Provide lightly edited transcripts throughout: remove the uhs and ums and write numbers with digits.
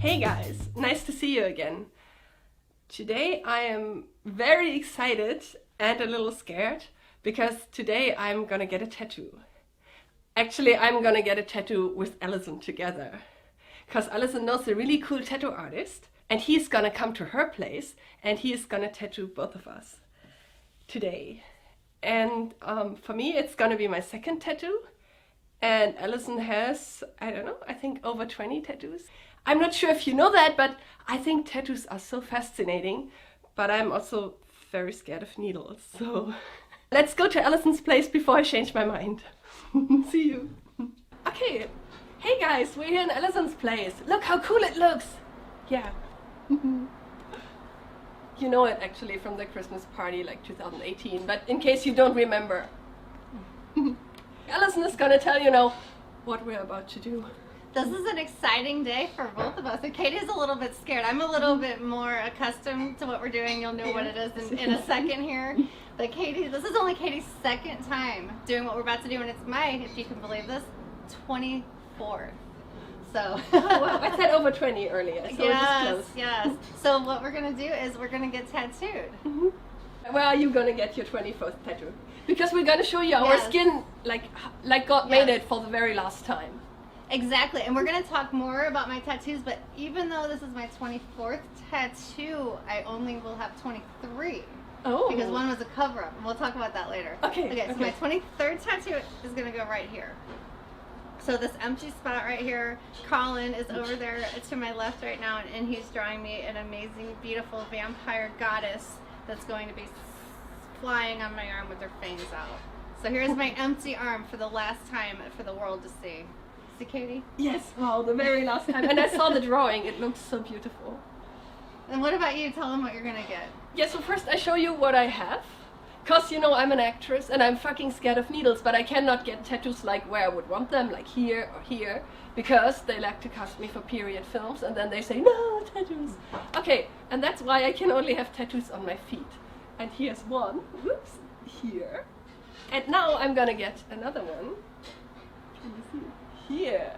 Hey guys, nice to see you again. Today I am very excited and a little scared because today I'm gonna get a tattoo. Actually, I'm gonna get a tattoo with Alison together. Because Alison knows a really cool tattoo artist and he's gonna come to her place and he is gonna tattoo both of us today. And for me it's gonna be my second tattoo. And Alison has, I don't know, I think over 20 tattoos. I'm not sure if you know that, but I think tattoos are so fascinating, but I'm also very scared of needles. So let's go to Alison's place before I change my mind. See you. Okay, hey guys, we're here in Alison's place. Look how cool it looks. Yeah. You know it actually from the Christmas party like 2018, but in case you don't remember. Alison is gonna tell you now what we're about to do. This is an exciting day for both of us. And Katie's a little bit scared. I'm a little bit more accustomed to what we're doing. You'll know what it is in a second here. But Katie, this is only Katie's second time doing what we're about to do, and it's my, if you can believe this, 24th. So well, I said over 20 earlier, so yes, it was close. yes. So what we're gonna do is we're gonna get tattooed. Where are you gonna get your 24th tattoo? Because we're gonna show you our skin like God made it for the very last time. Exactly, and we're going to talk more about my tattoos, but even though this is my 24th tattoo, I only will have 23. Oh. Because one was a cover-up, and we'll talk about that later. Okay, so my 23rd tattoo is going to go right here. So this empty spot right here, Colin is over there to my left right now, and he's drawing me an amazing, beautiful vampire goddess that's going to be flying on my arm with her fangs out. So here's my empty arm for the last time for the world to see. See, Katie? Yes, wow, the very last time. And I saw the drawing, it looks so beautiful. And what about you? Tell them what you're gonna get. Yeah, so first I show you what I have. Cause you know I'm an actress and I'm fucking scared of needles, but I cannot get tattoos like where I would want them, like here or here, because they like to cast me for period films and then they say, no, tattoos. Okay, and that's why I can only have tattoos on my feet. And here's one, whoops, here. And now I'm gonna get another one. Can you see? Here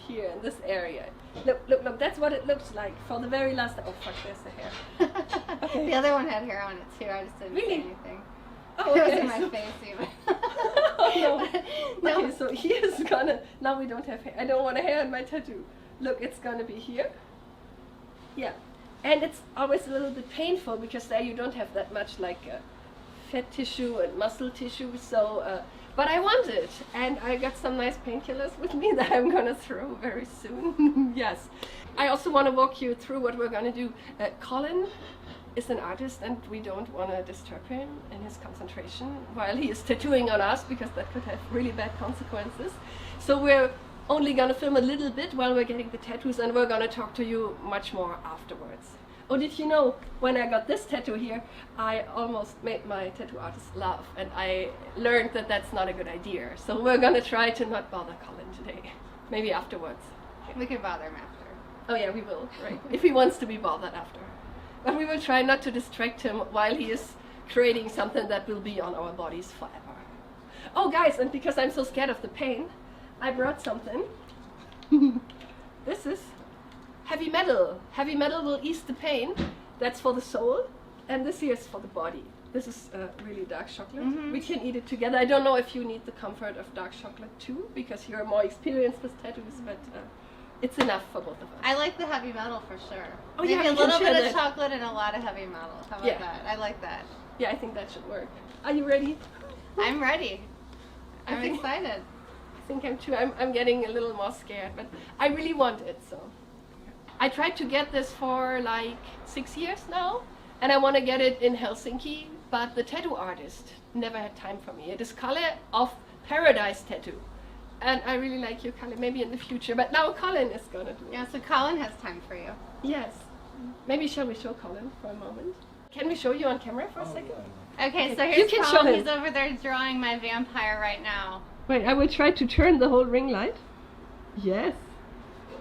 in this area. Look, that's what it looks like for the very last time. Oh fuck, there's the hair. Okay. The other one had hair on it too, I just didn't say anything. Oh, okay. It was in my face even. Oh no. No. Okay, so here's gonna, now we don't have hair. I don't want a hair in my tattoo. Look, it's gonna be here. Yeah. And it's always a little bit painful because there you don't have that much like fat tissue and muscle tissue, so but I want it, and I got some nice painkillers with me that I'm gonna throw very soon. Yes. I also want to walk you through what we're gonna do. Colin is an artist and we don't want to disturb him in his concentration while he is tattooing on us because that could have really bad consequences. So we're only gonna film a little bit while we're getting the tattoos and we're gonna talk to you much more afterwards. Oh, did you know, when I got this tattoo here, I almost made my tattoo artist laugh, and I learned that that's not a good idea. So we're gonna try to not bother Colin today. Maybe afterwards. We can bother him after. Oh yeah, we will, right. If he wants to be bothered after. But we will try not to distract him while he is creating something that will be on our bodies forever. Oh guys, and because I'm so scared of the pain, I brought something. This is heavy metal. Heavy metal will ease the pain. That's for the soul. And this here is for the body. This is really dark chocolate. We can eat it together. I don't know if you need the comfort of dark chocolate too, because you're more experienced with tattoos, but it's enough for both of us. I like the heavy metal for sure. Oh, maybe yeah, a little bit of chocolate and a lot of heavy metal. How about that? I like that. Yeah, I think that should work. Are you ready? I'm ready. I'm excited. I think I'm too. I'm getting a little more scared, but I really want it, so. I tried to get this for like 6 years now, and I want to get it in Helsinki, but the tattoo artist never had time for me. It is Color of Paradise Tattoo. And I really like you, Colin, maybe in the future, but now Colin is gonna do it. Yeah, so Colin has time for you. Yes. Maybe shall we show Colin for a moment? Can we show you on camera for a second? Okay, so here's Colin. He's over there drawing my vampire right now. Wait, I will try to turn the whole ring light. Yes.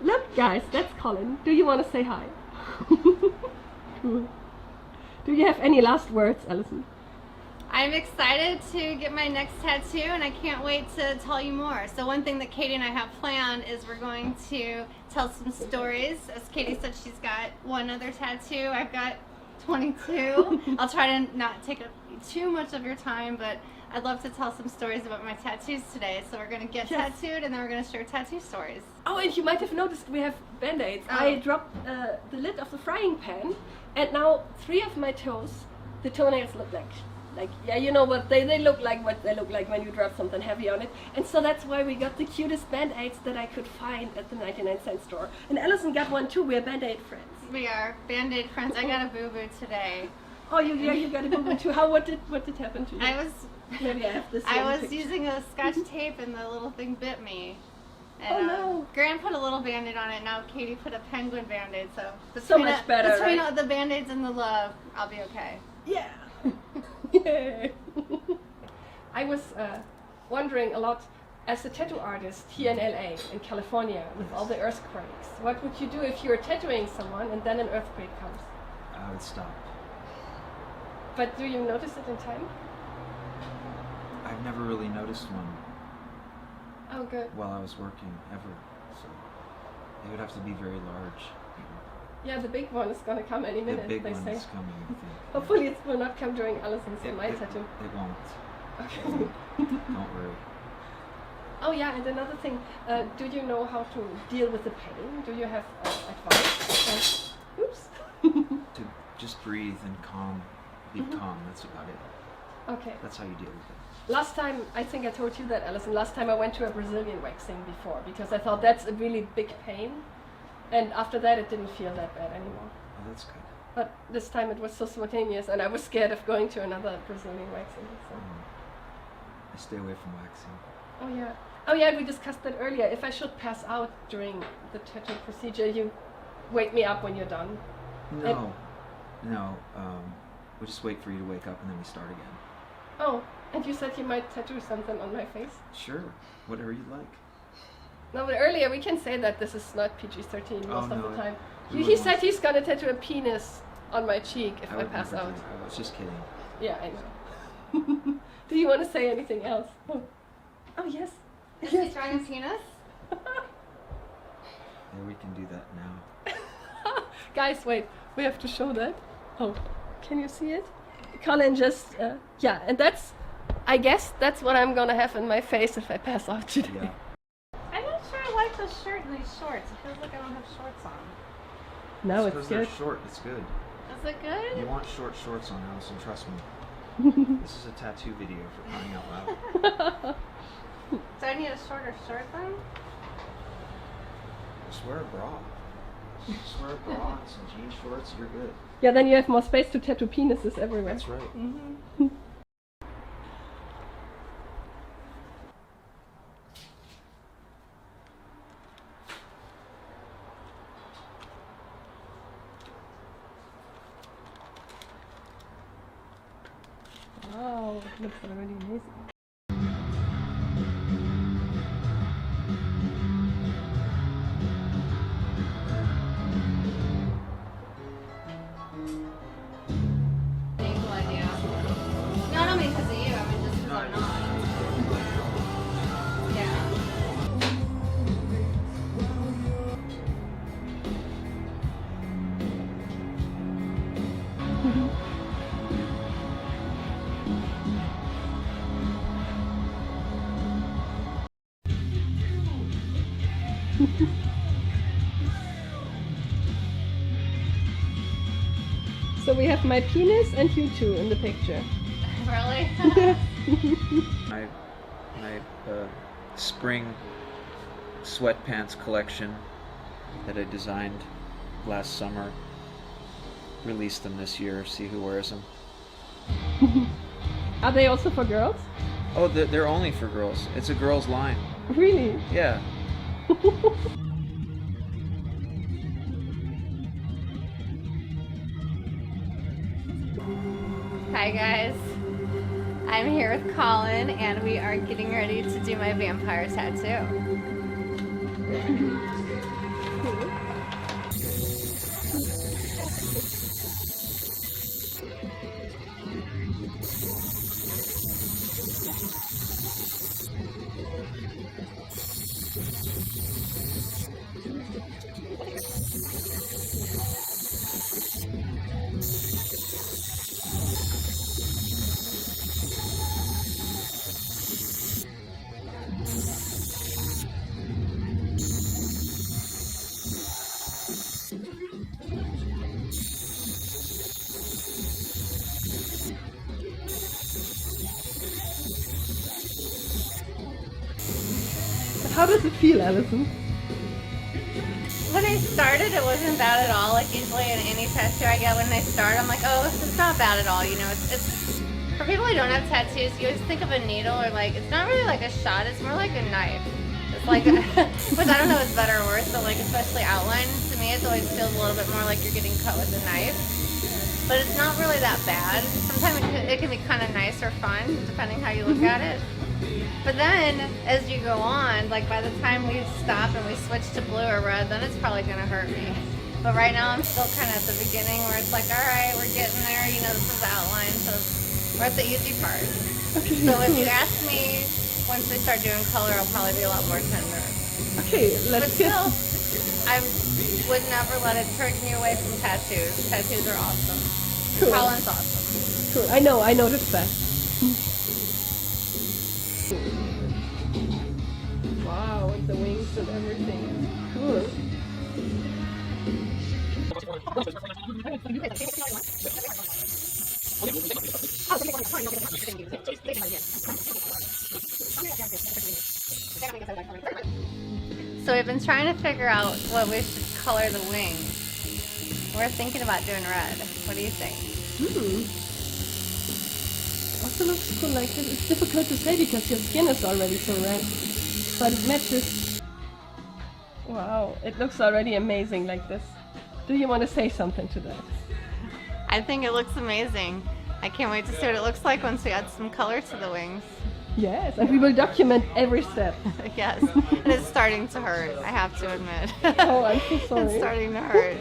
Look, guys, that's Colin. Do you want to say hi? Cool. Do you have any last words, Alison? I'm excited to get my next tattoo, and I can't wait to tell you more. So one thing that Katie and I have planned is we're going to tell some stories. As Katie said, she's got one other tattoo. I've got 22. I'll try to not take up too much of your time, but I'd love to tell some stories about my tattoos today. So we're going to get tattooed, and then we're going to share tattoo stories. Oh, and you might have noticed we have band-aids. Oh. I dropped the lid of the frying pan, and now 3 of my toes, the toenails look like yeah, you know what, they look like what they look like when you drop something heavy on it. And so that's why we got the cutest band-aids that I could find at the 99-cent store. And Alison got one too. We're band-aid friends. We are band-aid friends. I got a boo-boo today. Oh, you got a boo-boo too. What did happen to you? Maybe I have this. I was using a Scotch tape and the little thing bit me. And, oh no! Gran put a little band-aid on it. Now Katie put a penguin band-aid. So much better. Between right? the band-aids and the love, I'll be okay. Yeah. Yay. I was wondering a lot, as a tattoo artist here in LA, in California, with all the earthquakes, what would you do if you were tattooing someone and then an earthquake comes? I would stop. But do you notice it in time? I've never really noticed one. Oh, good. While I was working, ever. So it would have to be very large. Yeah, the big one is gonna come any minute. The big they one say. is coming, I think. Hopefully it will not come during Alison's and my tattoo. It won't. Okay. Don't worry. Oh yeah, and another thing, do you know how to deal with the pain? Do you have advice? Oops. To just breathe and be calm, that's about it. Okay. That's how you deal with it. Last time, I think I told you that, Alison, last time I went to a Brazilian waxing before, because I thought that's a really big pain. And after that, it didn't feel that bad anymore. Oh, that's good. But this time it was so spontaneous, and I was scared of going to another Brazilian waxing. So. I stay away from waxing. Oh yeah. Oh yeah, we discussed that earlier. If I should pass out during the tattoo procedure, you wake me up when you're done. No. We'll just wait for you to wake up and then we start again. Oh, and you said you might tattoo something on my face? Sure. Whatever you'd like. No, but earlier we can say that this is not PG-13 most of the time. He said he's gonna tattoo a penis on my cheek if I pass out. I was just kidding. Yeah, I know. Do you want to say anything else? Oh yes. Is he drawing a penis? Yeah, we can do that now. Guys, wait. We have to show that. Oh, can you see it? Colin just, yeah, and that's, I guess that's what I'm gonna have in my face if I pass out today. Yeah. I'm not sure I like this shirt and these shorts. It feels like I don't have shorts on. No, it's because good. they're short. It's good. Is it good? You want short shorts on, Alison. Trust me. This is a tattoo video for crying out loud. So I need a shorter shirt then? Just wear a bra. Just wear a bra and some jean shorts. You're good. Yeah, then you have more space to tattoo penises everywhere. That's right. Mm-hmm. Wow, it looks already amazing. Cool idea. No, I don't mean because of you. I mean just because I'm not. Yeah. So we have my penis and you two in the picture. Really? My spring sweatpants collection that I designed last summer. Released them this year. See who wears them. Are they also for girls? Oh, they're only for girls. It's a girls' line. Really? Yeah. Hi guys. I'm here with Colin and we are getting ready to do my vampire tattoo. How does it feel, Alison? When I started, it wasn't bad at all. Like usually in any tattoo I get when I start, I'm like, oh, it's not bad at all. You know, it's for people who don't have tattoos, you always think of a needle or like, it's not really like a shot, it's more like a knife. It's like, which I don't know if it's better or worse, but like especially outline, to me it always feels a little bit more like you're getting cut with a knife. But it's not really that bad. Sometimes it can be kind of nice or fun, depending how you look at it. But then, as you go on, like by the time we stop and we switch to blue or red, then it's probably gonna hurt me. But right now I'm still kind of at the beginning where it's like, all right, we're getting there, you know, this is the outline, so we're at the easy part. So if you ask me, once we start doing color, I'll probably be a lot more tender. Okay, let's get... But still, I would never let it turn me away from tattoos. Tattoos are awesome. Cool. Colin's awesome. Cool. I noticed that. Wow, with the wings and everything. Cool. So we've been trying to figure out what we should color the wings. We're thinking about doing red. What do you think? Also looks cool. Like it's difficult to say because your skin is already so red, but it matches. Wow, it looks already amazing like this. Do you want to say something to that? I think it looks amazing. I can't wait to see what it looks like once we add some color to the wings. Yes, and we will document every step. Yes, and it's starting to hurt, I have to admit. Oh, I'm so sorry. It's starting to hurt.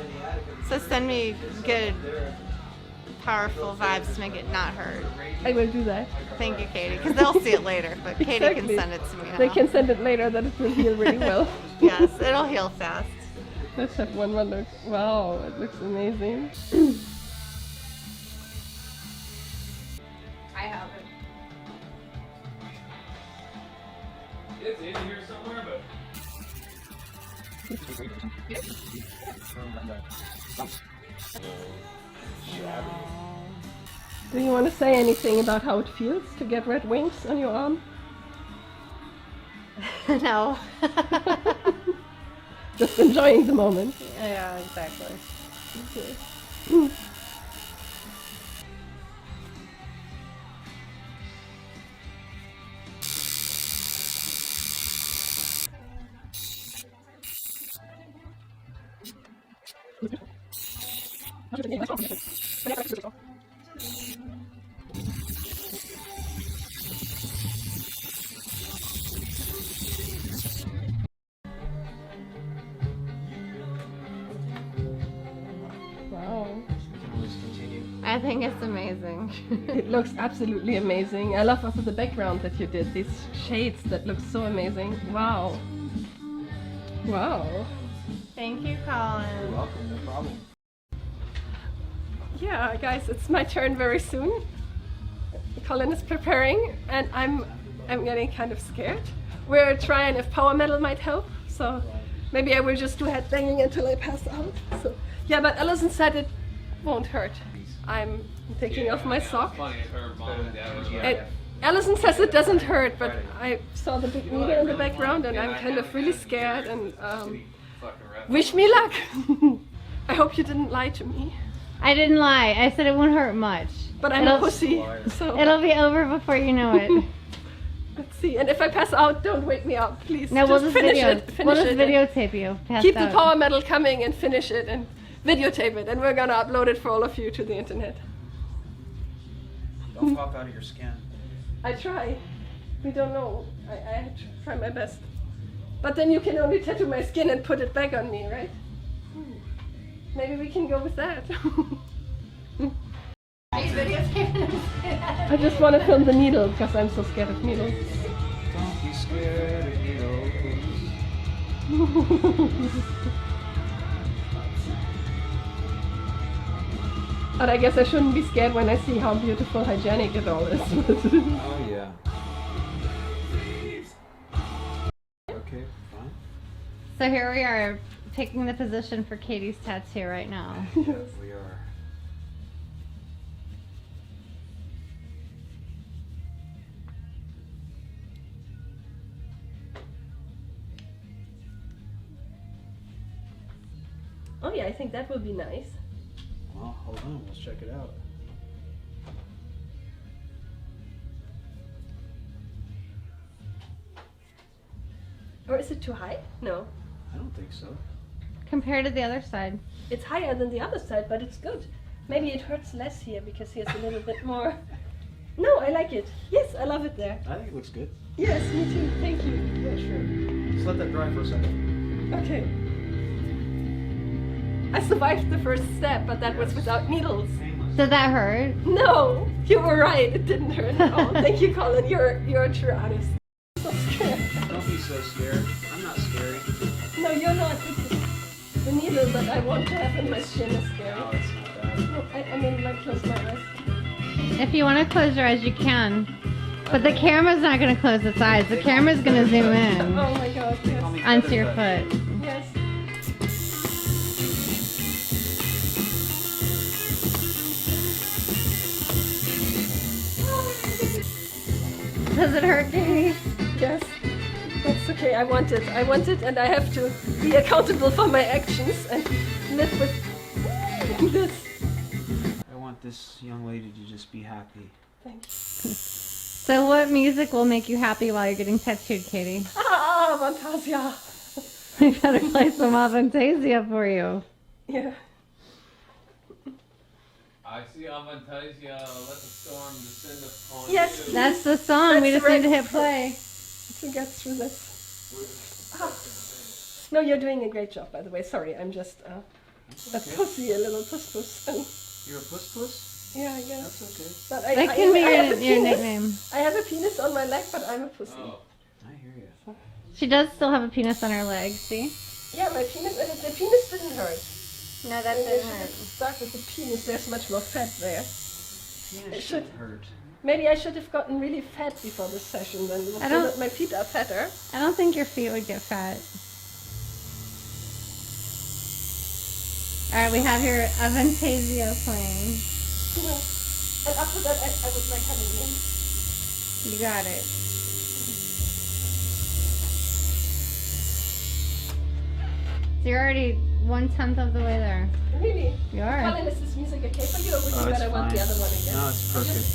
So send me good, powerful vibes to make it not hurt. I will do that. Thank you, Katie, because they'll see it later, but Katie Exactly. can send it to me now. They can send it later, that it will heal really well. Yes, it'll heal fast. Let's have one more look. Wow, it looks amazing. I have it. It's in here somewhere, but... Do you want to say anything about how it feels to get red wings on your arm? No. Just enjoying the moment. Yeah, exactly. Okay. Wow. I think it's amazing. It looks absolutely amazing. I love also the background that you did. These shades that look so amazing. Wow. Wow. Thank you, Colin. You're welcome, no problem. Yeah, guys, it's my turn very soon. Colin is preparing, and I'm getting kind of scared. We're trying if power metal might help, so maybe I will just do headbanging until I pass out. So yeah, but Alison said it won't hurt. I'm taking off my sock. Funny if her mom and dad were It, Alison says it doesn't hurt, but I saw the big needle in the background, and I'm kind of really scared. And wish me luck. I hope you didn't lie to me. I didn't lie. I said it won't hurt much. But I'm a pussy, so It'll be over before you know it. let's see. And if I pass out, don't wake me up, please. No, we'll just finish video. it. Finish We'll just it. videotape you. Keep the power metal coming and finish it and videotape it, and we're gonna upload it for all of you to the internet. Don't pop out of your skin. I try. We don't know. I try my best. But then you can only tattoo my skin and put it back on me, right? Maybe we can go with that. Are you videotaping? I just want to film the needle because I'm so scared of needles. Don't be scared of needles. But I guess I shouldn't be scared when I see how beautiful, hygienic it all is. Oh yeah. Okay, fine. So here we are, picking the position for Katie's tattoo right now. Yes, we are. Oh yeah, I think that will be nice. Well, hold on, let's check it out. Or is it too high? No. I don't think so. Compared to the other side. It's higher than the other side, but it's good. Maybe it hurts less here because here's a little bit more. No, I like it. Yes, I love it there. I think it looks good. Yes, me too. Thank you. Yeah, sure. Just let that dry for a second. Okay. I survived the first step, but that was without needles. Did that hurt? No, you were right. It didn't hurt at all. Thank you, Colin. You're a true artist. I'm so scared. Don't be so scared. I'm not scary. No, you're not. It's the needle that I want to have in my skin is scary. No, it's not bad. No, I mean, like, close my eyes. If you want to close your eyes, you can. But the camera's not going to close its eyes. The camera's going to zoom in Oh my god, yes. onto your foot. Yes. Does it hurt, Katie? Yes. That's okay. I want it, and I have to be accountable for my actions and live with this. I want this young lady to just be happy. Thank you. So what music will make you happy while you're getting tattooed, Katie? Ah, Fantasia. We better play some Fantasia for you. Yeah. I see Avantasia, let the storm descend upon Yes, you. That's the song. We That's just need to right. hit play. To get through this. Ah. No, you're doing a great job, by the way. Sorry, I'm just a pussy, a little puss. You're a puss puss? Yeah, I guess. That's okay. But That can be I have a your penis. nickname. I have a penis on my leg, but I'm a pussy. Oh. I hear you. She does still have a penis on her leg, see? Yeah, my penis, the penis didn't hurt. No, that Maybe I should start with the penis. There's much more fat there. It should hurt. Maybe I should have gotten really fat before this session, then so that my feet are fatter. I don't think your feet would get fat. Alright, we have your Avantasia playing. And after that, I would like having him. You got it. So you're already 1/10 of the way there. Really? You are. Colin, is this music okay for you, or would Oh, you it's rather want the fine. other one again? No, it's perfect.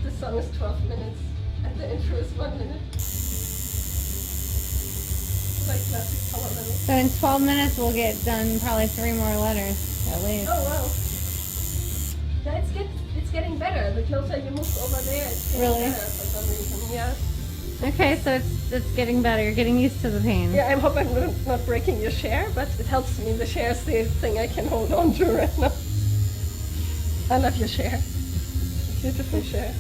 The song is 12 minutes, and the intro is 1 minute. Like classic power metal. So in 12 minutes we'll get done probably 3 more letters at least. Oh wow. Yeah, it's getting better. The closer you move over there, it's getting Really? better for some reason. Yeah. Okay, so it's getting better. You're getting used to the pain. Yeah, I hope I'm not breaking your chair, but it helps me. The chair is the thing I can hold on to right now. I love your chair. Beautiful chair.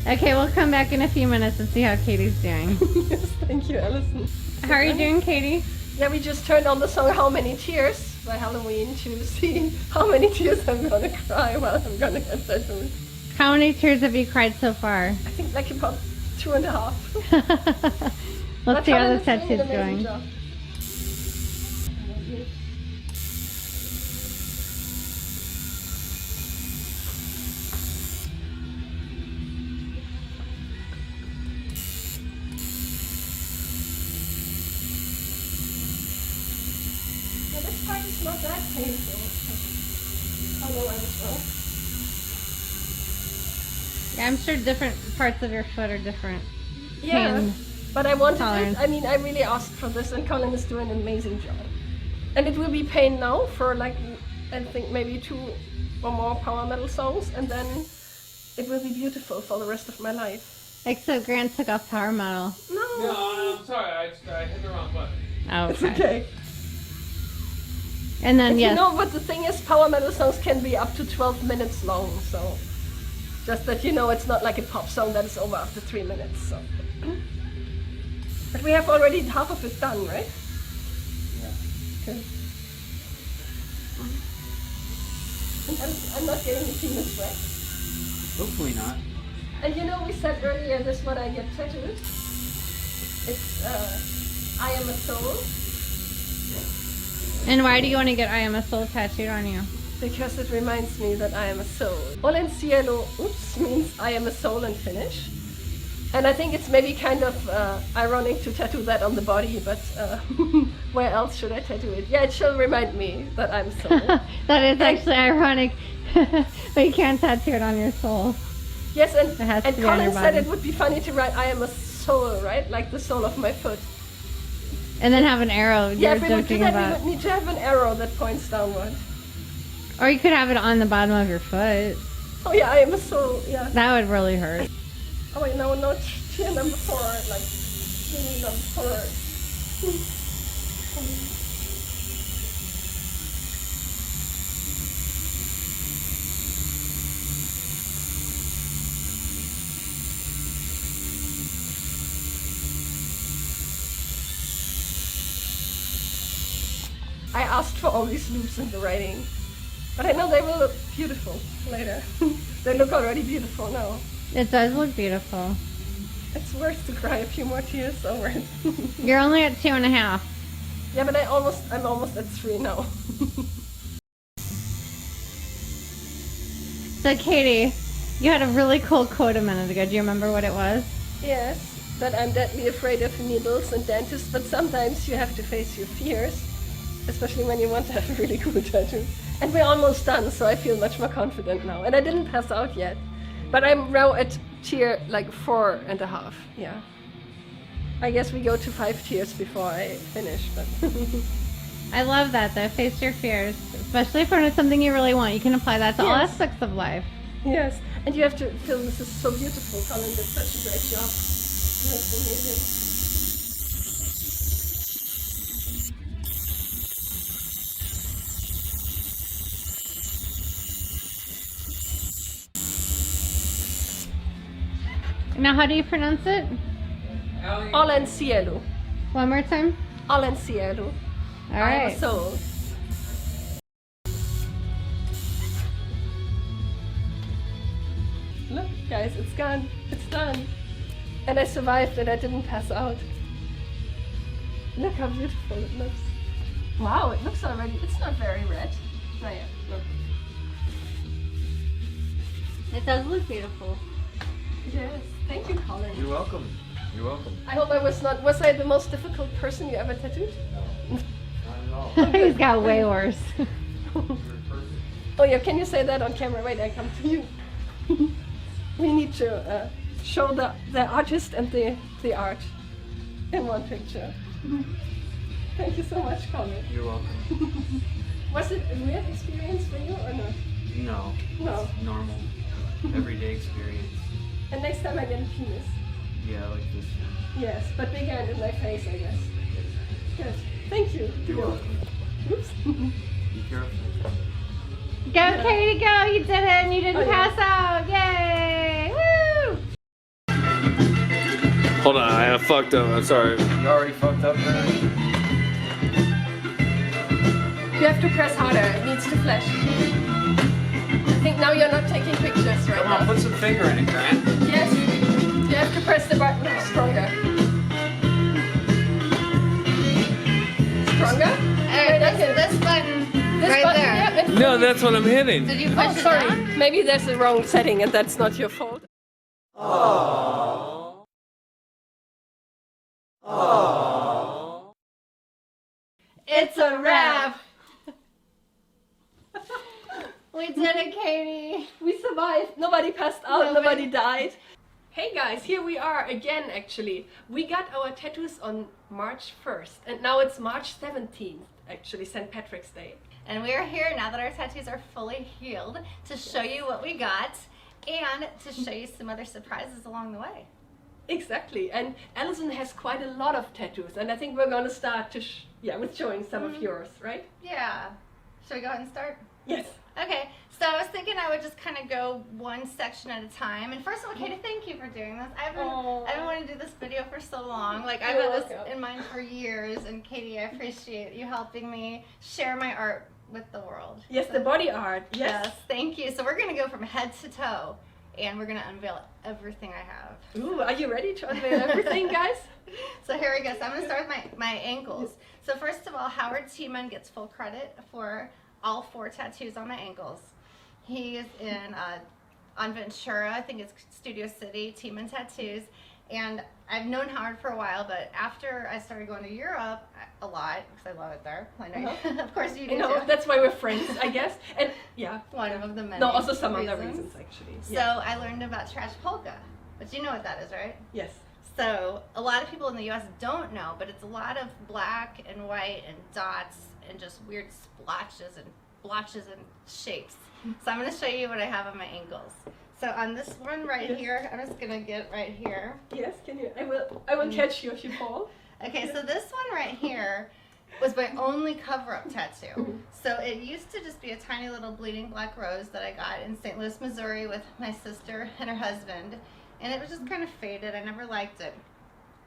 Okay, we'll come back in a few minutes and see how Katie's doing. Yes, thank you, Alison. How are you doing, Katie? Yeah, we just turned on the song How Many Tears by Halloween to see how many tears I'm gonna cry while I'm gonna get tattooed. How many tears have you cried so far? I think like about 2.5. Let's see how the Colin is doing an tattoo's amazing going. job. Now, this part is not that painful. Although I was wrong. Yeah, I'm sure different parts of your foot are different. Yeah, Pain but I wanted tolerance. it. I mean, I really asked for this, and Colin is doing an amazing job. And it will be pain now for like, I think maybe 2 or more power metal songs, and then it will be beautiful for the rest of my life. Except Grant took off power metal. No, No, I'm sorry, I hit the wrong button. Oh, it's okay. okay. And then And yes, you know what the thing is? Power metal songs can be up to 12 minutes long, so just that you know, it's not like a pop song that is over after 3 minutes. So, but we have already half of it done, right? Yeah. Okay. And I'm not getting the penis wet. Hopefully not. And you know, we said earlier, this is what I get tattooed. It's I am a soul. And why do you want to get I am a soul tattooed on you? Because it reminds me that I am a soul. All in cielo, oops, means I am a soul in Finnish. And I think it's maybe kind of ironic to tattoo that on the body, but where else should I tattoo it? Yeah, it shall remind me that I'm a soul. That is actually ironic, but you can't tattoo it on your soul. Yes, and be on Colin your said body. it would be funny to write I am a soul, right? Like the sole of my foot. And then have an arrow. Yeah, You're if we would do joking that, about. we would need to have an arrow that points downward. Or you could have it on the bottom of your foot. Oh yeah, I am a soul, yeah. That would really hurt. Oh wait, no, tier number 4, like tier number 4. I asked for all these loops in the writing, but I know they will look beautiful later. They look already beautiful now. It does look beautiful. It's worth to cry a few more tears over it. You're only at 2.5. Yeah, but I'm almost at 3 now. So Katie, you had a really cool quote a minute ago. Do you remember what it was? Yes, that I'm deadly afraid of needles and dentists, but sometimes you have to face your fears, especially when you want to have a really cool tattoo. And we're almost done, so I feel much more confident now. And I didn't pass out yet, but I'm now at tier like 4.5. Yeah. I guess we go to 5 tiers before I finish, but. I love that though. Face your fears, especially if it's something you really want. You can apply that to all Yes. aspects of life. Yes, and you have to feel this is so beautiful. Colin did such a great job. That's amazing. Now, how do you pronounce it? All in cielo. One more time. All in cielo. All I am right. a soul. Look, guys, it's gone. It's done. And I survived and I didn't pass out. Look how beautiful it looks. Wow, it looks already, it's not very red. Oh yeah, look. It does look beautiful. Yes, thank you, Colin. You're welcome. You're welcome. I hope was I the most difficult person you ever tattooed? Not at all. He's got way worse. Oh yeah, can you say that on camera? Wait, I come to you. We need to show the artist and the art in one picture. Thank you so much, Colin. You're welcome. Was it a weird experience for you or not? No. No. It's normal. Everyday experience. And next time I get a penis. Yeah, like this. Yes, but bigger and in my face, I guess. Good. Thank you. You're welcome. Oops. Be careful. Go, Katie, go! You did it, and you didn't Oh, yeah. pass out! Yay! Woo! Hold on, I fucked up. I'm sorry. You already fucked up, man. You have to press harder. It needs to flash. I think now you're not taking pictures right Come on, now. put some finger in it, Grant. Yes. You have to press the button stronger. Stronger? Wait, I can- This button This right button, there. yeah, it- No, that's what I'm hitting. Did you Oh, push it sorry. down? Maybe there's the wrong setting and that's not your fault. It's a wrap! We did it, Katie! We survived. Nobody passed out. Nobody- Nobody died. Hey guys, here we are again actually. We got our tattoos on March 1st and now it's March 17th actually, St. Patrick's Day. And we are here now that our tattoos are fully healed to show you what we got and to show you some other surprises along the way. Exactly, and Alison has quite a lot of tattoos and I think we're gonna start to with showing some of yours, right? Yeah. Should we go ahead and start? Yes. Okay, so I was thinking I would just kind of go one section at a time. And first of all, Katie, thank you for doing this. I've been wanting to do this video for so long. Like, I've You're had this welcome. in mind for years. And Katie, I appreciate you helping me share my art with the world. Yes, So- the body art. Yes. Yes, thank you. So we're going to go from head to toe. and we're gonna unveil everything I have. Ooh, are you ready to unveil everything, guys? So here we go. So I'm gonna start with my ankles. So first of all, Howard Tiemann gets full credit for all 4 tattoos on my ankles. He is in on Ventura, I think it's Studio City, Tiemann Tattoos. And I've known Howard for a while, but after I started going to Europe a lot, because I love it there. I know, of course you do. No, that's why we're friends, I guess. And yeah, one of the many. No, also some other reasons actually. So I learned about trash polka, but you know what that is, right? Yes. So a lot of people in the U.S. don't know, but it's a lot of black and white and dots and just weird splotches and blotches and shapes. So I'm going to show you what I have on my ankles. So on this one right here, I'm just gonna get right here. Yes, can you? I will catch you if you fall. Okay, so this one right here was my only cover-up tattoo. So it used to just be a tiny little bleeding black rose that I got in St. Louis, Missouri with my sister and her husband. And it was just kind of faded. I never liked it.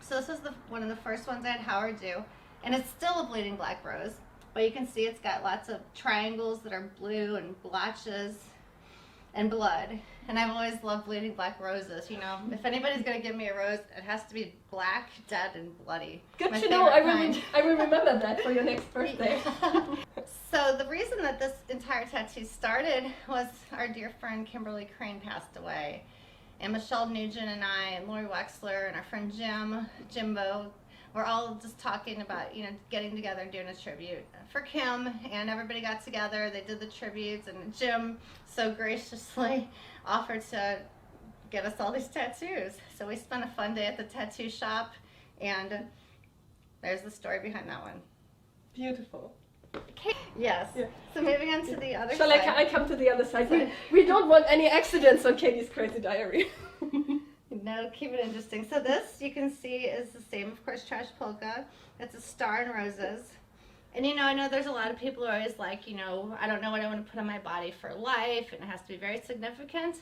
So this was one of the first ones I had Howard do. And it's still a bleeding black rose. But you can see it's got lots of triangles that are blue and blotches and blood. And I've always loved bleeding black roses. You know, if anybody's gonna give me a rose, it has to be black, dead, and bloody. Good to know. I will remember that for your next birthday. So the reason that this entire tattoo started was our dear friend Kimberly Crane passed away, and Michelle Nugent and I and Lori Wexler and our friend Jimbo, we're all just talking about, you know, getting together and doing a tribute for Kim, and everybody got together. They did the tributes, and Jim so graciously offered to get us all these tattoos. So we spent a fun day at the tattoo shop, and there's the story behind that one. Beautiful. Okay. Yes. Yeah. So moving on to the other Shall side. Shall I come to the other side? We don't want any accidents on Katie's crazy diary. No, keep it interesting. So this, you can see, is the same, of course, trash polka. It's a star and roses. And, you know, I know there's a lot of people who are always like, you know, I don't know what I want to put on my body for life, and it has to be very significant.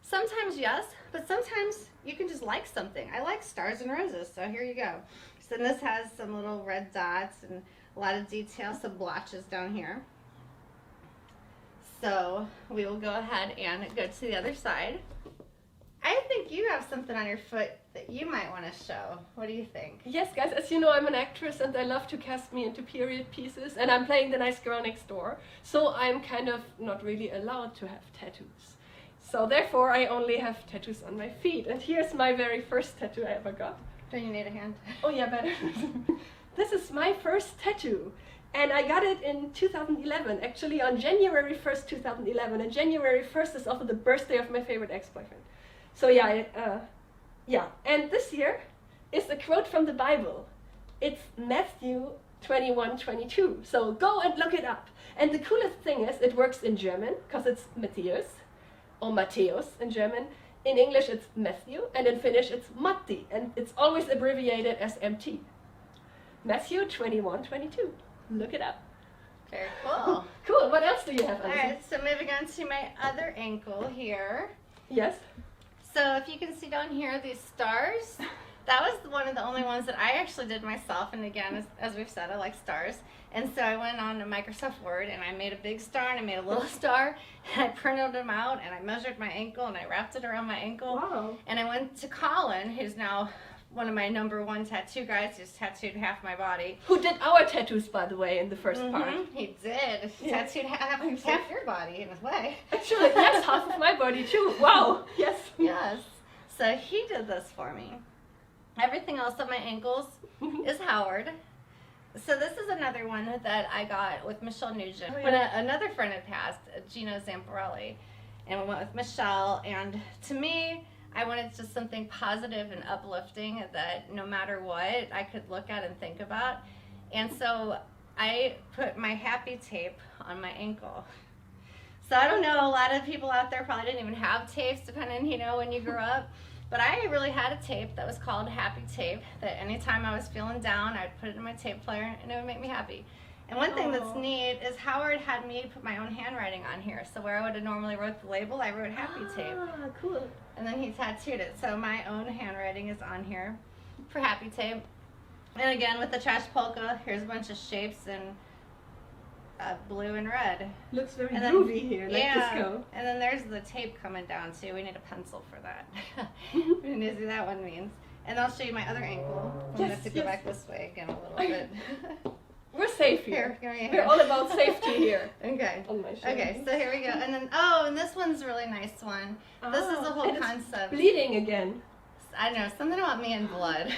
Sometimes, yes, but sometimes you can just like something. I like stars and roses, so here you go. So then this has some little red dots and a lot of detail, some blotches down here. So we will go ahead and go to the other side. I think you have something on your foot that you might want to show. What do you think? Yes, guys, as you know, I'm an actress and I love to cast me into period pieces, and I'm playing the nice girl next door, so I'm kind of not really allowed to have tattoos. So therefore, I only have tattoos on my feet, and here's my very first tattoo I ever got. Don't you need a hand? Oh yeah, better. This is my first tattoo, and I got it in 2011, actually on January 1st, 2011, and January 1st is also the birthday of my favorite ex-boyfriend. So yeah, and this here is a quote from the Bible. It's Matthew 21:22. So go and look it up. And the coolest thing is it works in German because it's Matthias or Matthäus in German. In English it's Matthew, and in Finnish it's Matti, and it's always abbreviated as MT. Matthew 21:22. Look it up. Very cool. Cool. What else do you have? All right. So moving on to my other ankle here. Yes. So if you can see down here, these stars, that was one of the only ones that I actually did myself. And again, as we've said, I like stars. And so I went on to Microsoft Word and I made a big star and I made a little star. And I printed them out and I measured my ankle and I wrapped it around my ankle. Wow. And I went to Colin, who's now one of my #1 tattoo guys, who's tattooed half my body. Who did our tattoos, by the way, in the first part. He did. Yeah. Tattooed half your body in a way. Actually, yes, half of my body too. Wow. Yes. Yes. So he did this for me. Everything else on my ankles is Howard. So this is another one that I got with Michelle Nugent. When another friend had passed, Gino Zamparelli, and we went with Michelle. And to me, I wanted just something positive and uplifting that no matter what, I could look at and think about. And so I put my happy tape on my ankle. So I don't know, a lot of people out there probably didn't even have tapes, depending, you know, when you grew up. But I really had a tape that was called Happy Tape, that anytime I was feeling down, I'd put it in my tape player and it would make me happy. And one thing that's neat is Howard had me put my own handwriting on here. So where I would have normally wrote the label, I wrote Happy Tape. Ah, cool. And then he tattooed it. So my own handwriting is on here for Happy Tape. And again, with the trash polka, here's a bunch of shapes and blue and red. Looks very And then- groovy here, like yeah. disco. And then there's the tape coming down too. We need a pencil for that. Mhm. We need to see what that one means. And I'll show you my other ankle. I'm Yes, have to go yes. back this way again a little bit. We're safe here. Here, give me a We're hand. all about safety here. Okay. On my shoulder. Okay, so here we go. And then, oh, and this one's a really nice one. This is a whole and it's concept. bleeding again. I don't know, something about me and blood.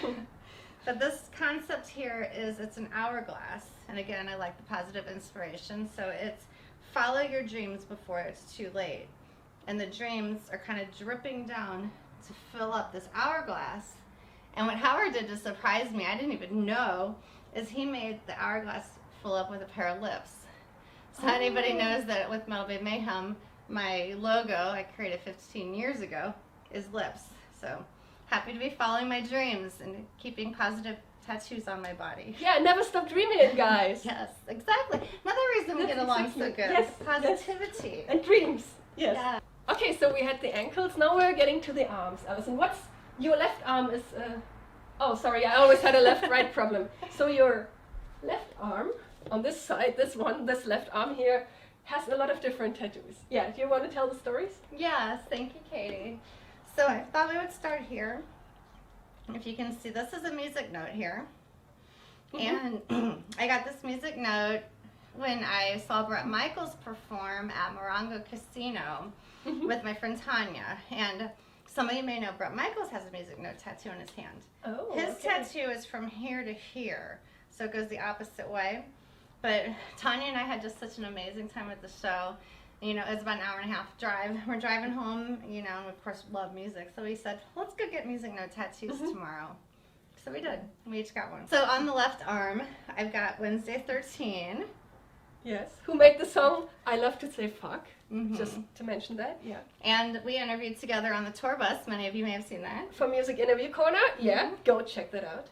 But this concept here is it's an hourglass. And again, I like the positive inspiration. So it's follow your dreams before it's too late. And the dreams are kind of dripping down to fill up this hourglass. And what Howard did to surprise me, I didn't even know, is he made the hourglass fill up with a pair of lips. So anybody knows that with Metal Bay Mayhem, my logo I created 15 years ago is lips. So happy to be following my dreams and keeping positive tattoos on my body. Yeah, never stop dreaming it, guys. Yes, exactly. Another reason we That's get along exactly- so good. yes, Positivity. And dreams. Yes. Yeah. Okay, so we had the ankles. Now we're getting to the arms. Alison, what's your left arm is? Oh, sorry, I always had a left-right problem. So your left arm on this side, this left arm here, has a lot of different tattoos. Yeah. Do you want to tell the stories? Yes, thank you, Katie. So I thought we would start here. If you can see, this is a music note here. And I got this music note when I saw Bret Michaels perform at Morongo Casino with my friend Tanya. And some of you may know Bret Michaels has a music note tattoo on his hand. Oh. His okay. tattoo is from here to here, so it goes the opposite way. But Tanya and I had just such an amazing time at the show. You know, it's about an hour and a half drive. We're driving home, you know, and of course love music. So we said, let's go get music note tattoos tomorrow. So we did. We each got one. So on the left arm, I've got Wednesday 13. Yes. Who made the song I Love to Say Fuck? Mhm. Just to mention that, yeah. And we interviewed together on the tour bus. Many of you may have seen that. For Music Interview Corner, yeah. Go check that out.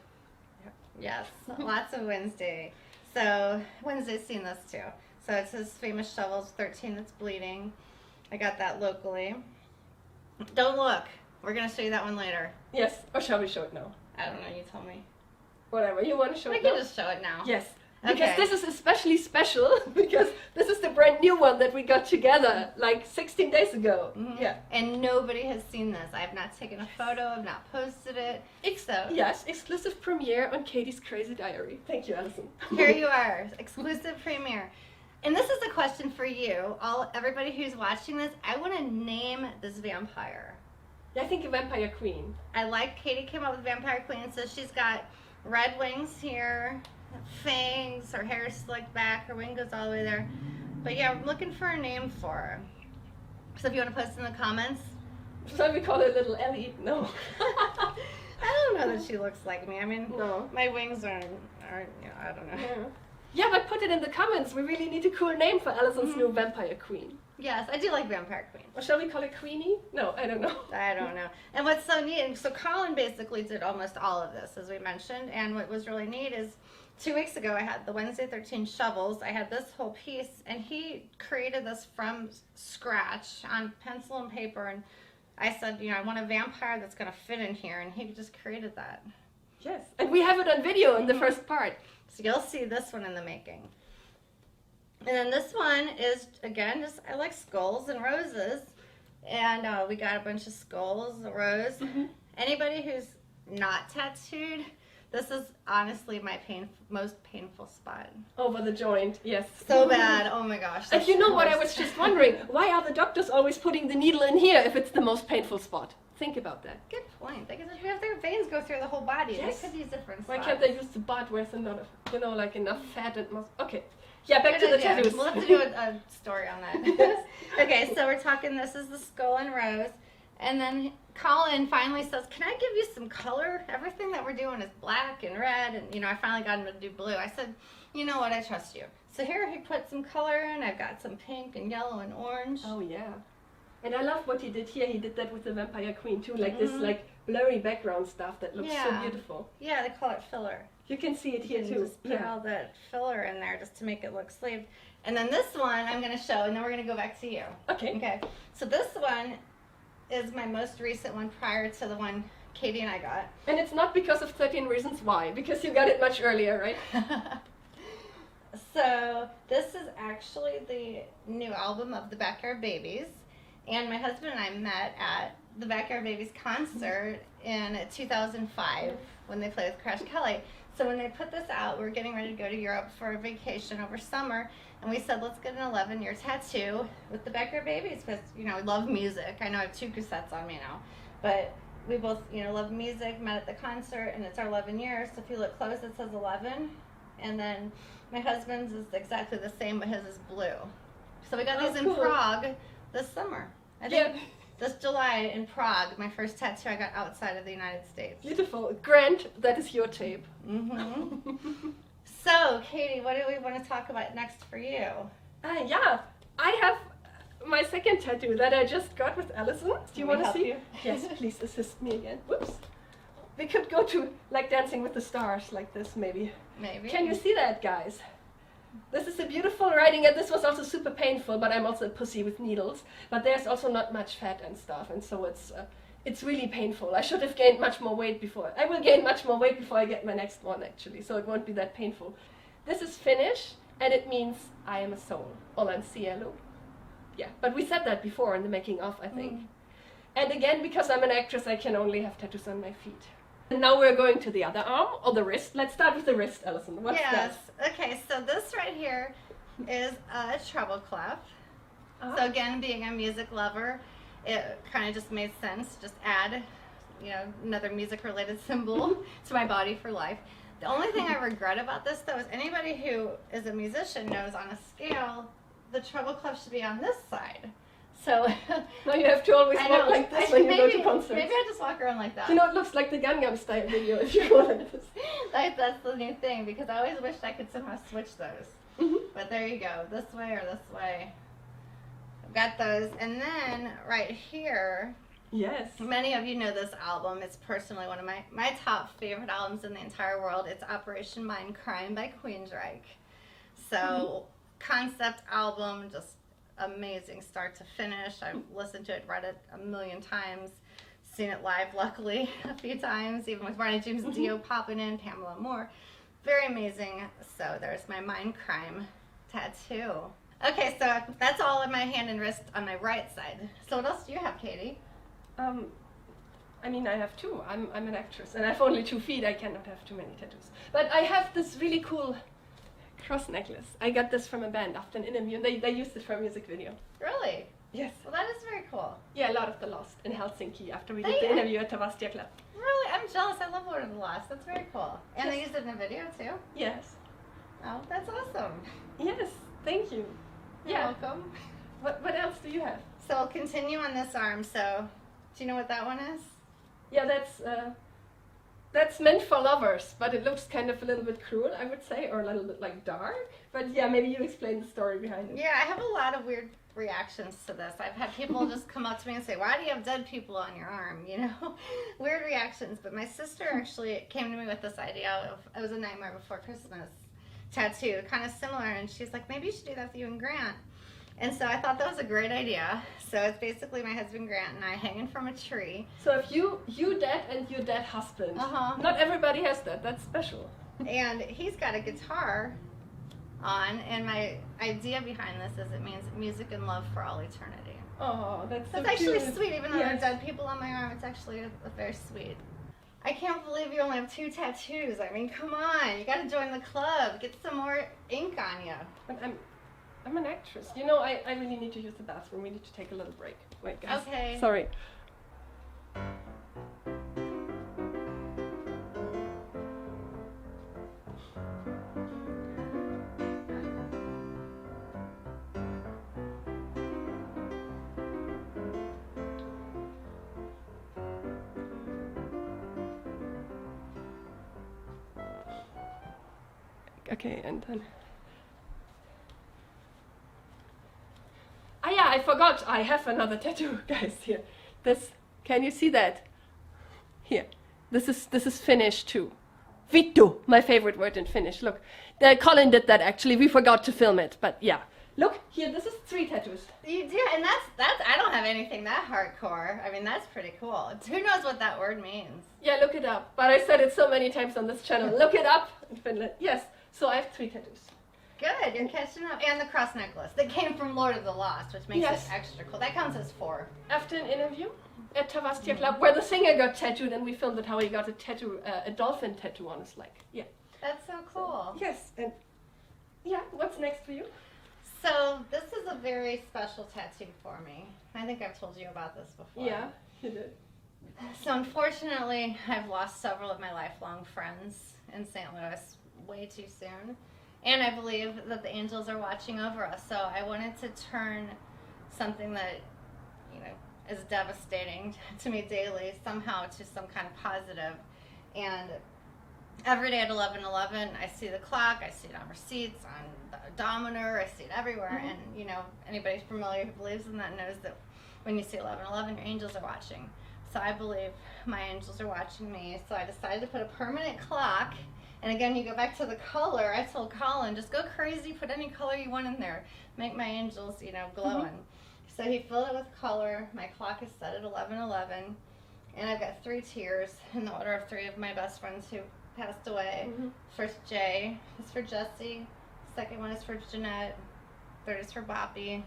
Yes, lots of Wednesday. So Wednesday's seen this too. So it's his famous Shovels 13 that's bleeding. I got that locally. Don't look. We're going to show you that one later. Yes. Or shall we show it now? I don't know, you tell me. Whatever. You want to show We it can now? just show it now. Yes. Because Okay. this is especially special because this is the brand new one that we got together like 16 days ago. Mhm. Yeah. And nobody has seen this. I have not taken a photo. I've not posted it. So Yes, exclusive premiere on Katie's Crazy Diary. Thank you, Alison. here you are, exclusive premiere. And this is a question for you, everybody who's watching this. I want to name this vampire. I think a vampire queen. I like Katie came up with Vampire Queen, so she's got red wings here, fangs, her hair is slicked back, her wing goes all the way there. But yeah, I'm looking for a name for her. So if you want to post in the comments. Shall we call her Little Ellie? No. I don't know that she looks like me. I mean, No. my wings aren't you know, I don't know. Yeah. Yeah, but put it in the comments. We really need a cool name for Alison's new vampire queen. Yes, I do like Vampire Queen. Or shall we call it Queenie? No, I don't know. I don't know. And what's so neat, and so Colin basically did almost all of this, as we mentioned. And what was really neat is 2 weeks ago, I had the Wednesday 13 Shovels. I had this whole piece, and he created this from scratch on pencil and paper. And I said, you know, I want a vampire that's going to fit in here. And he just created that. Yes. And we have it on video in the first part. So you'll see this one in the making. And then this one is, again, just I like skulls and roses. And we got a bunch of skulls, a rose. Anybody who's not tattooed, this is honestly my most painful spot. Over the joint, yes. So bad. Oh my gosh. And you know what I was worst. just wondering? Why are the doctors always putting the needle in here if it's the most painful spot? Think about that. Good point. They could have their veins go through the whole body. Yes. They could use different Why spots. can't they use the part where there's enough, like enough fat and muscle? Okay. Yeah, back to the Yeah, tattoos. we'll have to do a story on that. Okay, so we're talking, this is the skull and rose. And then Colin finally says, can I give you some color? Everything that we're doing is black and red. And, you know, I finally got him to do blue. I said, you know what, I trust you. So here he put some color in. I've got some pink and yellow and orange. Oh, yeah. And I love what he did here. He did that with the Vampire Queen, too. Like this, like, blurry background stuff that looks so beautiful. Yeah, they call it filler. You can see it here, You too. just put all that filler in there just to make it look sleeved. And then this one I'm going to show, and then we're going to go back to you. Okay. Okay. So this one is my most recent one prior to the one Katie and I got. And it's not because of 13 Reasons Why, because you got it much earlier, right? So this is actually the new album of the Backyard Babies, and my husband and I met at the Backyard Babies concert in 2005 when they played with Crash Kelly. So when they put this out, we were getting ready to go to Europe for a vacation over summer, and we said, let's get an 11-year tattoo with the Backyard Babies because, you know, we love music. I know I have 2 cassettes on me now, but we both, you know, love music, met at the concert, and it's our 11 years. So if you look close, it says 11. And then my husband's is exactly the same, but his is blue. So we got these in Prague this summer. I think this July in Prague, my first tattoo I got outside of the United States. Beautiful. Grant, that is your tape. Mm-hmm. So, Katie, what do we want to talk about next for you? Yeah, I have my second tattoo that I just got with Alison. Do you want to see? You? Yes, please assist me again. Whoops. We could go to like Dancing with the Stars like this, maybe. Maybe. Can you see that, guys? This is a beautiful writing, and this was also super painful, but I'm also a pussy with needles. But there's also not much fat and stuff, and so it's really painful. I should have gained much more weight before. I will gain much more weight before I get my next one, actually, so it won't be that painful. This is Finnish, and it means I am a soul. Olen sielu. Yeah, but we said that before in the making of, I think. And again, because I'm an actress, I can only have tattoos on my feet. And now we're going to the other arm, or the wrist. Let's start with the wrist, Alison. What's that? Okay, so this right here is a treble clef. So again, being a music lover, it kind of just made sense. Just add, you know, another music-related symbol to my body for life. The only thing I regret about this, though, is anybody who is a musician knows on a scale, the treble clef should be on this side. So now you have to always walk like this when you go to concerts. Maybe I just walk around like that. You know, it looks like the Gangnam Style video if you go like this. That's the new thing, because I always wished I could somehow switch those. But there you go, this way or this way. I've got those, and then right here. Yes. Many of you know this album. It's personally one of my top favorite albums in the entire world. It's Operation Mindcrime by Queensryche. So concept album, just amazing start to finish. I've listened to it, read it a million times, seen it live luckily a few times, even with Ronnie James Dio popping in, Pamela Moore. Very amazing. So there's my Mindcrime tattoo. Okay, so that's all in my hand and wrist on my right side. So what else do you have, Katie? I mean, I have 2. I'm an actress, and I have only 2 feet. I cannot have too many tattoos. But I have this really cool cross necklace. I got this from a band after an interview, and they used it for a music video. Really? Yes. Well, that is very cool. Yeah, Lord of the Lost in Helsinki after we did the interview at Tavastia Club. Really? I'm jealous. I love Lord of the Lost. That's very cool. And they used it in a video, too? Yes. Oh, that's awesome. Yes, thank you. You're welcome. What else do you have? So I'll continue on this arm. So, do you know what that one is? Yeah, that's meant for lovers, but it looks kind of a little bit cruel, I would say, or a little bit like dark. But yeah, maybe you explain the story behind it. Yeah, I have a lot of weird reactions to this. I've had people just come up to me and say, why do you have dead people on your arm? You know, weird reactions. But my sister actually came to me with this idea of, it was A Nightmare Before Christmas tattoo, kind of similar, and she's like, maybe you should do that for you and Grant. And so I thought that was a great idea. So it's basically my husband Grant and I hanging from a tree. So if you dad and your dad husband, not everybody has that. That's special. And he's got a guitar on, and my idea behind this is it means music and love for all eternity. Oh, that's so actually cute. Sweet, even though there are dead people on my arm. It's actually a very sweet. I can't believe you only have 2 tattoos. I mean, come on, you got to join the club. Get some more ink on you. But I'm an actress. You know, I really need to use the bathroom. We need to take a little break. Wait, guys. Okay. Sorry. Okay, and then... Ah yeah, I forgot. I have another tattoo, guys, here. This, can you see that? Here. This is Finnish too. Vittu, my favorite word in Finnish. Look, Colin did that actually. We forgot to film it, but yeah. Look, here, this is 3 tattoos. You do, and that's I don't have anything that hardcore. I mean, that's pretty cool. Who knows what that word means? Yeah, look it up. But I said it so many times on this channel. Look it up in Finland. Yes, so I have 3 tattoos. Good, you're catching up. And the cross necklace that came from Lord of the Lost, which makes it extra cool. That counts as 4. After an interview at Tavastia Club, where the singer got tattooed, and we filmed it how he got a tattoo, a dolphin tattoo on his leg. Yeah. That's so cool. Yes, and yeah, what's next for you? So this is a very special tattoo for me. I think I've told you about this before. Yeah, you did. So unfortunately, I've lost several of my lifelong friends in St. Louis way too soon. And I believe that the angels are watching over us. So I wanted to turn something that, you know, is devastating to me daily somehow to some kind of positive. And every day at 11:11, I see the clock, I see it on receipts, on the odometer, I see it everywhere. And, you know, anybody familiar who believes in that knows that when you see 11:11, your angels are watching. So I believe my angels are watching me. So I decided to put a permanent clock. And again, you go back to the color. I told Colin, just go crazy, put any color you want in there. Make my angels, you know, glowing. So he filled it with color. My clock is set at 11:11. And I've got 3 tiers in the order of 3 of my best friends who passed away. First J is for Jesse. Second one is for Jeanette. Third is for Boppy.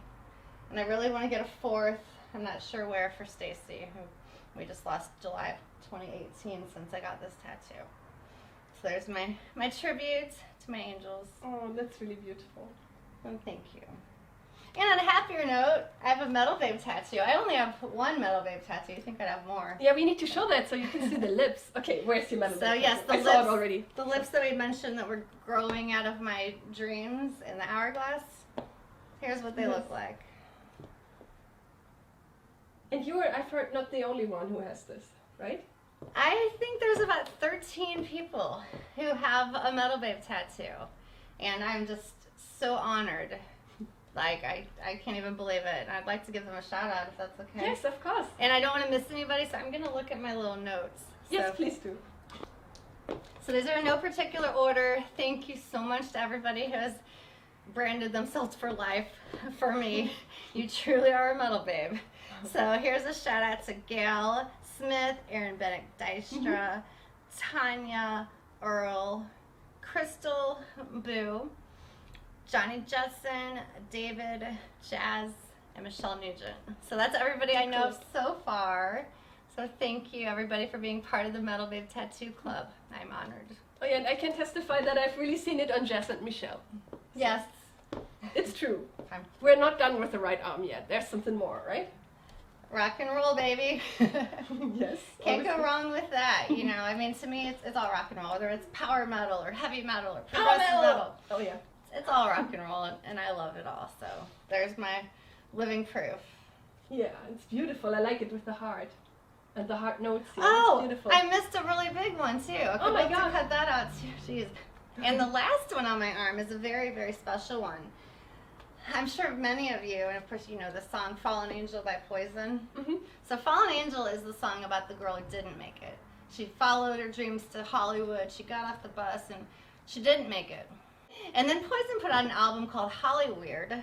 And I really want to get a 4th. I'm not sure where, for Stacy, who we just lost July 2018 since I got this tattoo. So there's my tribute to my angels. Oh, that's really beautiful. And thank you. And on a happier note, I have a Metal Babe tattoo. I only have 1 Metal Babe tattoo. You think I'd have more? Yeah, we need to show that so you can see the lips. Okay, where's your Metal Babe? So yes, I saw it already. The lips that we mentioned that were growing out of my dreams in the hourglass. Here's what they look like. And you are, I've heard, not the only one who has this, right? I think there's about 13 people who have a Metal Babe tattoo. And I'm just so honored. Like, I can't even believe it. I'd like to give them a shout out if that's okay. Yes, of course. And I don't want to miss anybody, so I'm going to look at my little notes. Yes, please do. So these are in no particular order. Thank you so much to everybody who has branded themselves for life for me. You truly are a Metal Babe. So here's a shout out to Gail Smith, Erin Bennett Dystra, Tanya Earl, Crystal Boo, Johnny Judson, David Jazz, and Michelle Nugent. So that's everybody I know so far. So thank you everybody for being part of the Metal Babe Tattoo Club. I'm honored. Oh yeah, and I can testify that I've really seen it on Jazz and Michelle. Yes. It's true. We're not done with the right arm yet. There's something more, right? Rock and roll, baby. Yes. Can't go wrong with that. You know, I mean, to me, it's all rock and roll. Whether it's power metal or heavy metal or Power progressive metal. Oh yeah. It's all rock and roll, and I love it all. So there's my living proof. Yeah, it's beautiful. I like it with the heart. And the heart notes here. Oh, it's beautiful. I missed a really big one, too. I Oh my God. to cut that out, too. Jeez. And the last one on my arm is a very, very special one. I'm sure many of you, and of course you know the song Fallen Angel by Poison. So Fallen Angel is the song about the girl who didn't make it. She followed her dreams to Hollywood, she got off the bus, and she didn't make it. And then Poison put out an album called Hollyweird,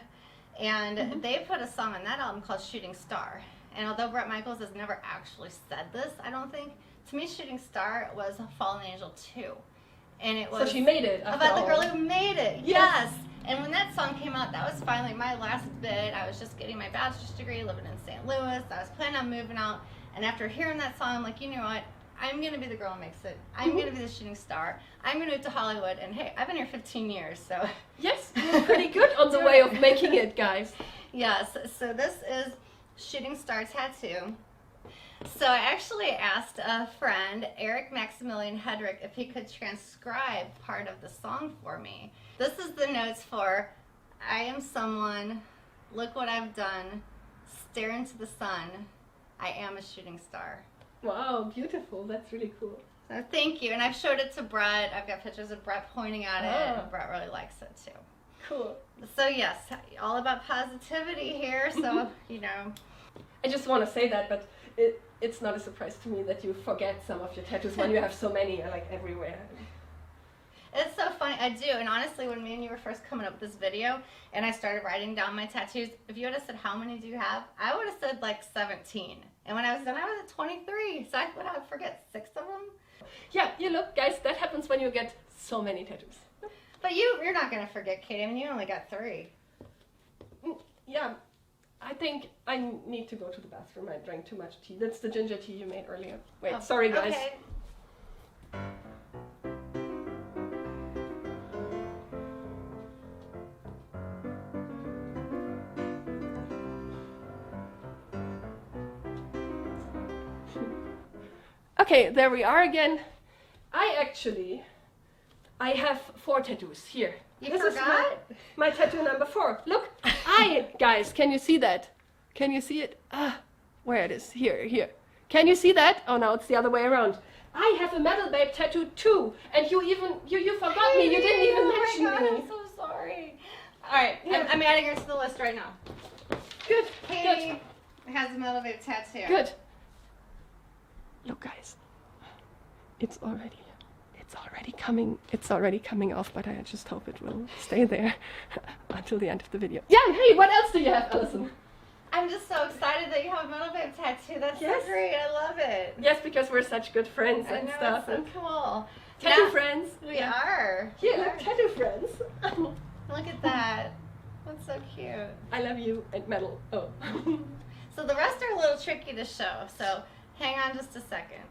and they put a song on that album called Shooting Star. And although Bret Michaels has never actually said this, I don't think, to me Shooting Star was Fallen Angel 2. And it was so she made it. about the girl who made it. Yes. And when that song came out, that was finally my last bid. I was just getting my bachelor's degree, living in St. Louis. I was planning on moving out. And after hearing that song, I'm like, you know what? I'm going to be the girl who makes it. I'm going to be the shooting star. I'm going to move to Hollywood. And hey, I've been here 15 years, so. Yes, you're pretty good on the way of making it, guys. Yes, so this is Shooting Star Tattoo. So I actually asked a friend, Eric Maximilian Hedrick, if he could transcribe part of the song for me. This is the notes for, I am someone, look what I've done, stare into the sun, I am a shooting star. Wow, beautiful. That's really cool. So thank you. And I've showed it to Brett. I've got pictures of Brett pointing at it. And Brett really likes it too. Cool. So yes, all about positivity here. So, you know. I just want to say that, but it's not a surprise to me that you forget some of your tattoos when you have so many, like, everywhere. It's so funny. I do. And honestly, when me and you were first coming up with this video and I started writing down my tattoos, if you would have said, how many do you have? I would have said like 17. And when I was done, I was at 23. So I would forget 6 of them. Yeah, you look, guys, that happens when you get so many tattoos. But you're not gonna forget, Katie. I mean, you only got 3. Yeah, I think I need to go to the bathroom. I drank too much tea. That's the ginger tea you made earlier. Wait, Oh, sorry guys. Okay. Okay, there we are again. I have 4 tattoos here. You This forgot? is my tattoo number 4. Look, guys, can you see that? Can you see it? Where it is? Here. Can you see that? Oh no, it's the other way around. I have a Metal Babe tattoo too, and you forgot me. You didn't even mention Oh my God, me. I'm so sorry. All right, Yeah. I'm adding her to the list right now. Good. Katie has a Metal Babe tattoo. Good. Look, guys, it's already coming off, but I just hope it will stay there until the end of the video. Yeah, hey, what else do you have, Alison? I'm just so excited that you have a Metal Babe tattoo. That's Yes. so great. I love it. Yes, because we're such good friends I and know, stuff. it's so And cool. tattoo Now- friends. We are. Here, We look, are. tattoo friends. Look at that. That's so cute. I love you and metal. Oh. So the rest are a little tricky to show, so hang on just a second.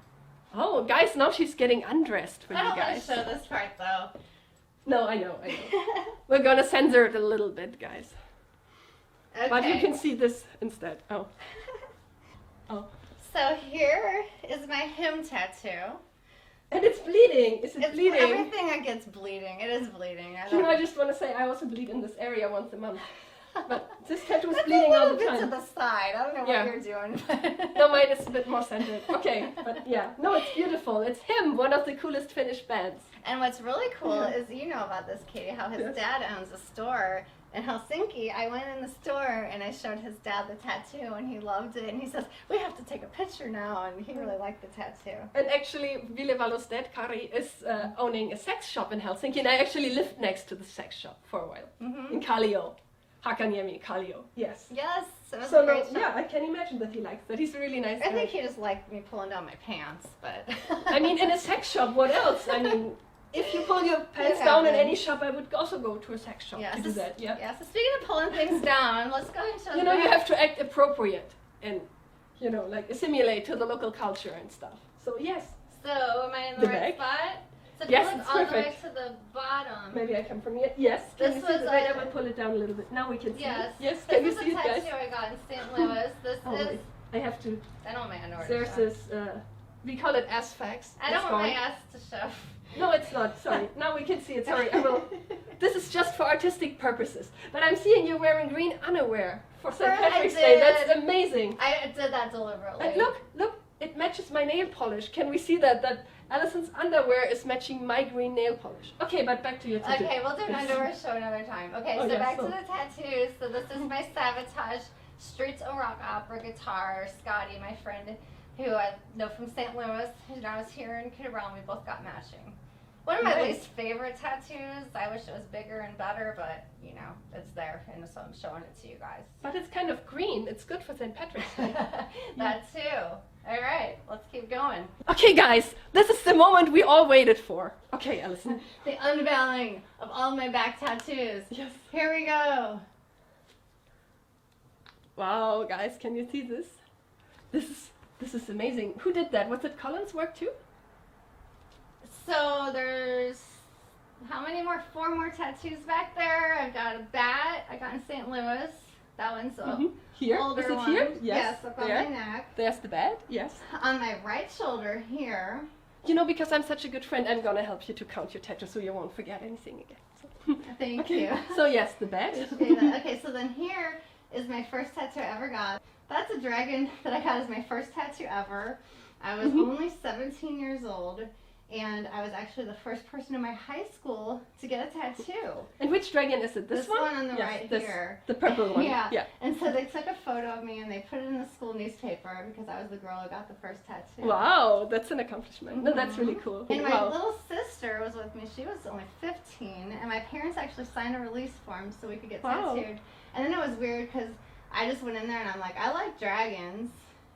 Oh, guys, now she's getting undressed for I you don't want guys. to show this part though. No, I know. We're gonna censor it a little bit, guys. Okay. But you can see this instead. Oh. Oh. So here is my him tattoo. And it's bleeding. Is it It's bleeding? everything that gets bleeding. It is bleeding. I just want to say I also bleed in this area once a month. But this tattoo is That's bleeding a all little the bit time. to the side. I don't know Yeah. what you're doing. But No, mine is a bit more centered. Okay, but yeah. No, it's beautiful. It's him, one of the coolest Finnish bands. And what's really cool Yeah. is, you know about this, Katie, how his Yes. dad owns a store in Helsinki. I went in the store and I showed his dad the tattoo and he loved it. And he says, we have to take a picture now. And he really liked the tattoo. And actually, Ville Valo's dad, Kari, is owning a sex shop in Helsinki. And I actually lived next to the sex shop for a while. Mm-hmm. In Kallio. Hakaniemi, Kallio. Yes. Yes, it was So a no, great shop. yeah, I can imagine that he likes that. He's a really nice I guy. think he just liked me pulling down my pants, but... I mean, in a sex shop, what else? I mean, if you pull your pants It down in happens. any shop, I would also go to a sex shop Yeah, to do that. Yeah. Yeah, so speaking of pulling things down, let's go and show You know, you have to act appropriate and, you know, like assimilate to the local culture and stuff. So yes, So, am I in the The right back? spot? So if Yes, you look it's all the way perfect. to the bottom. maybe I come from here. Yes. Can This you see was the Wait, I a- will pull it down a little bit. Now we can see Yes. it. Yes. This Can you is see a it, guys? tattoo I got in St. Louis. This Oh, is... wait. I have to. I don't want my underwear There's to show. this. We call it asphax. I don't It's want my gone. ass to show. No, it's not. Sorry. Now we can see it. Sorry. I will. This is just for artistic purposes. But I'm seeing you wearing green underwear for St. I Patrick's Day. did. That's amazing. I did that deliberately. And look, it matches my nail polish. Can we see that? That Alison's underwear is matching my green nail polish. Okay, but back to your tattoo. Okay, we'll do an underwear show another time. Okay, Oh, so yeah, back so- to the tattoos. So this is my Sabotage Streets of Rock Opera guitar. Scotty, my friend, who I know from St. Louis, who now is here in Kid Around, we both got matching. One of my Nice. least favorite tattoos. I wish it was bigger and better, but you know, it's there, and so I'm showing it to you guys. But it's kind of green. It's good for St. Patrick's Day. That too. All right, let's keep going. Okay, guys, this is the moment we all waited for. Okay, Alison. The unveiling of all my back tattoos. Yes. Here we go. Wow, guys, can you see this? This is amazing. Who did that? Was it Colin's work too? So there's how many more? 4 more tattoos back there. I've got a bat I got in St. Louis. That one's a Here? older Is it one. here? Yes, up on there. my neck. There's the bed. Yes. On my right shoulder here. You know, because I'm such a good friend, I'm gonna help you to count your tattoos so you won't forget anything again. So. Thank Okay. you. So yes, the bed. Okay, so then here is my first tattoo I ever got. That's a dragon that I got as my first tattoo ever. I was only 17 years old, and I was actually the first person in my high school to get a tattoo. And which dragon is it? This one? on the Yes, right this- here. The purple one. Yeah. Yeah. And so they took a photo of me and they put it in the school newspaper because I was the girl who got the first tattoo. Wow, that's an accomplishment. No, that's really cool. And my Wow. little sister was with me. She was only 15, and my parents actually signed a release form so we could get Wow. tattooed. And then it was weird because I just went in there and I'm like, I like dragons,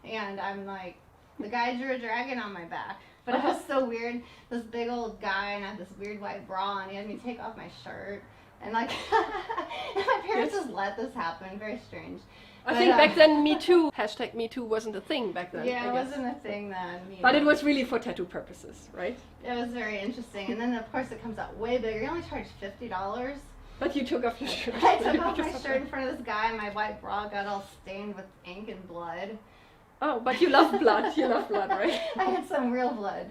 and I'm like, the guy drew a dragon on my back. But it was so weird. This big old guy and I had this weird white bra and he had me take off my shirt. And like, and my parents just let this happen. Very strange. I think back then Me Too, hashtag Me Too wasn't a thing back then. Yeah, it wasn't a thing then. But it was really for tattoo purposes, right? It was very interesting. And then of course it comes out way bigger. You only charge $50. But you took off your shirt. I took off my shirt in front of this guy and my white bra got all stained with ink and blood. Oh, but you love blood. You love blood, right? I had some real blood.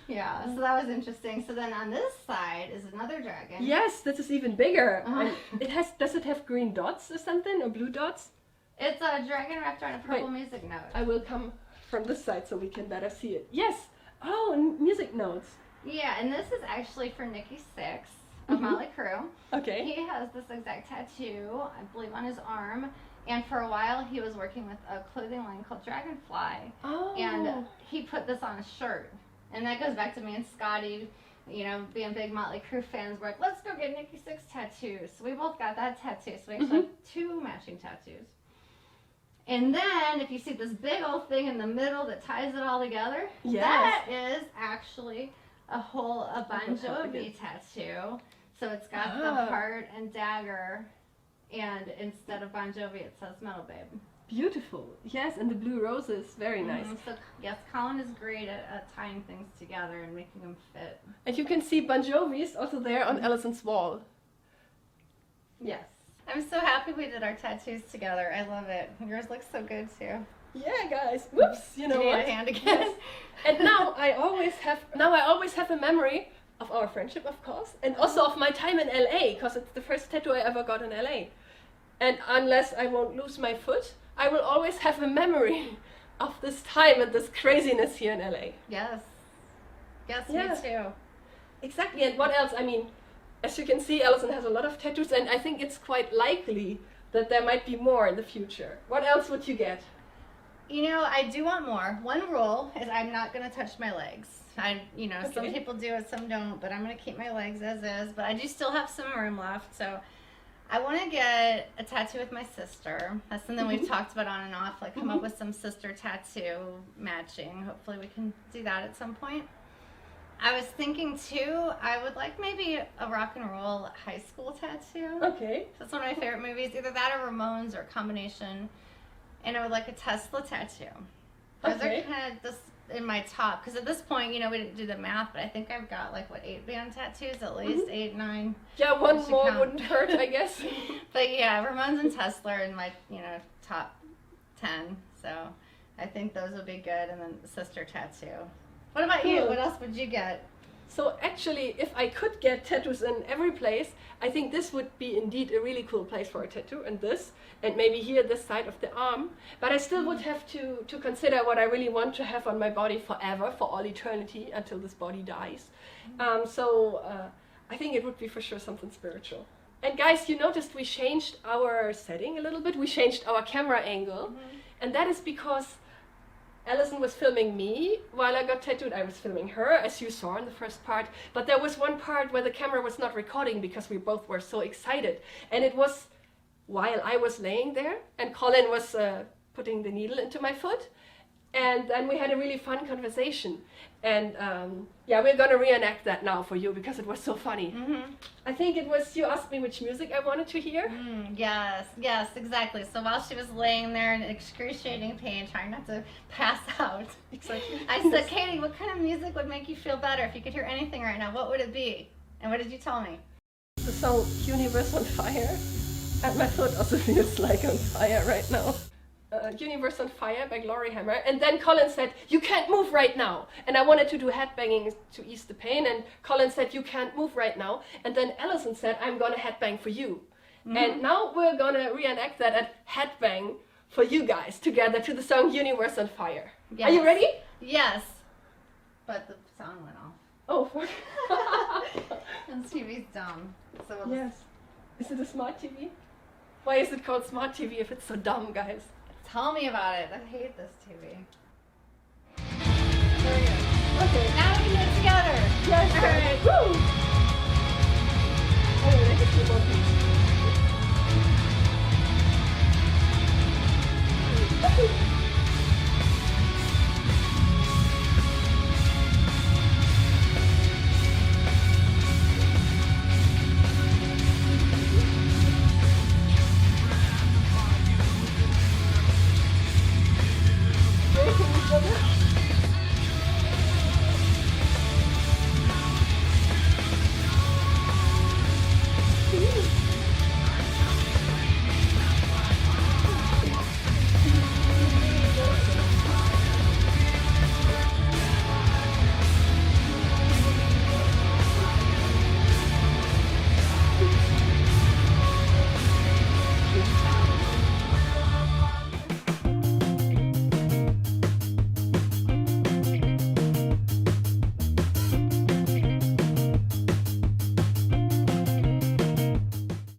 Yeah, so that was interesting. So then on this side is another dragon. Yes, this is even bigger. It has. Does it have green dots or something, or blue dots? It's a dragon wrapped around a purple music note. I will come from this side so we can better see it. Yes. Oh, music notes. Yeah, and this is actually for Nikki Sixx of Motley Crue. Okay. He has this exact tattoo, I believe, on his arm. And for a while, he was working with a clothing line called Dragonfly. Oh. And he put this on a shirt. And that goes back to me and Scotty, you know, being big Motley Crue fans. We're like, let's go get Nikki Sixx tattoos. So we both got that tattoo. So we actually have 2 matching tattoos. And then, if you see this big old thing in the middle that ties it all together, that is actually a Bon Jovi tattoo. So it's got the heart and dagger. And instead of Bon Jovi, it says Metal Babe. Beautiful. Yes, and the blue roses. Very nice. So, yes, Colin is great at tying things together and making them fit. And you can see Bon Jovi's also there on Alison's wall. Yes. I'm so happy we did our tattoos together. I love it. Yours looks so good, too. Yeah, guys. Whoops. You know what? what? A hand again. Yes. And now I always have a memory of our friendship, of course, and also of my time in LA, because it's the first tattoo I ever got in LA. And unless I won't lose my foot, I will always have a memory of this time and this craziness here in LA. Yes. Yes, Yeah. me too. Exactly. And what else? I mean, as you can see, Alison has a lot of tattoos, and I think it's quite likely that there might be more in the future. What else would you get? You know, I do want more. One rule is I'm not going to touch my legs. Some people do it, some don't, but I'm going to keep my legs as is. But I do still have some room left, so I want to get a tattoo with my sister. That's something we've talked about on and off, like come up with some sister tattoo matching. Hopefully we can do that at some point. I was thinking too, I would like maybe a rock and roll high school tattoo. Okay. That's one of my favorite movies, either that or Ramones or a combination. And I would like a Tesla tattoo. Those are kind of just in my top, because at this point, we didn't do the math, but I think I've got 8 band tattoos, at least 8, 9. Yeah, one more wouldn't hurt, I guess. But yeah, Ramones and Tesla are in my, top 10. So I think those would be good, and then the sister tattoo. What about you? What else would you get? So actually, if I could get tattoos in every place, I think this would be indeed a really cool place for a tattoo, and maybe here this side of the arm. But I still would have to consider what I really want to have on my body forever, for all eternity, until this body dies. I think it would be for sure something spiritual. And guys, you noticed we changed our setting a little bit. We changed our camera angle, and that is because Alison was filming me while I got tattooed. I was filming her, as you saw in the first part. But there was one part where the camera was not recording because we both were so excited. And it was while I was laying there and Colin was putting the needle into my foot. And then we had a really fun conversation. And we're going to reenact that now for you because it was so funny. I think it was, you asked me which music I wanted to hear. Yes, exactly. So while she was laying there in excruciating pain, trying not to pass out, Exactly. I said, Katie, what kind of music would make you feel better? If you could hear anything right now, what would it be? And what did you tell me? The song Universe on Fire. And my foot also feels like on fire right now. Universe on Fire by Glory Hammer, and then Colin said, you can't move right now, and I wanted to do headbanging to ease the pain, and Colin said, you can't move right now, and then Alison said, I'm gonna headbang for you. And now we're gonna reenact that at headbang for you guys together to the song Universe on Fire. Yes. Are you ready? Yes. But the sound went off. Oh, fuck. And TV's dumb. So yes. Is it a smart TV? Why is it called smart TV if it's so dumb, guys? Tell me about it. I hate this TV. There we go. Okay. Now we can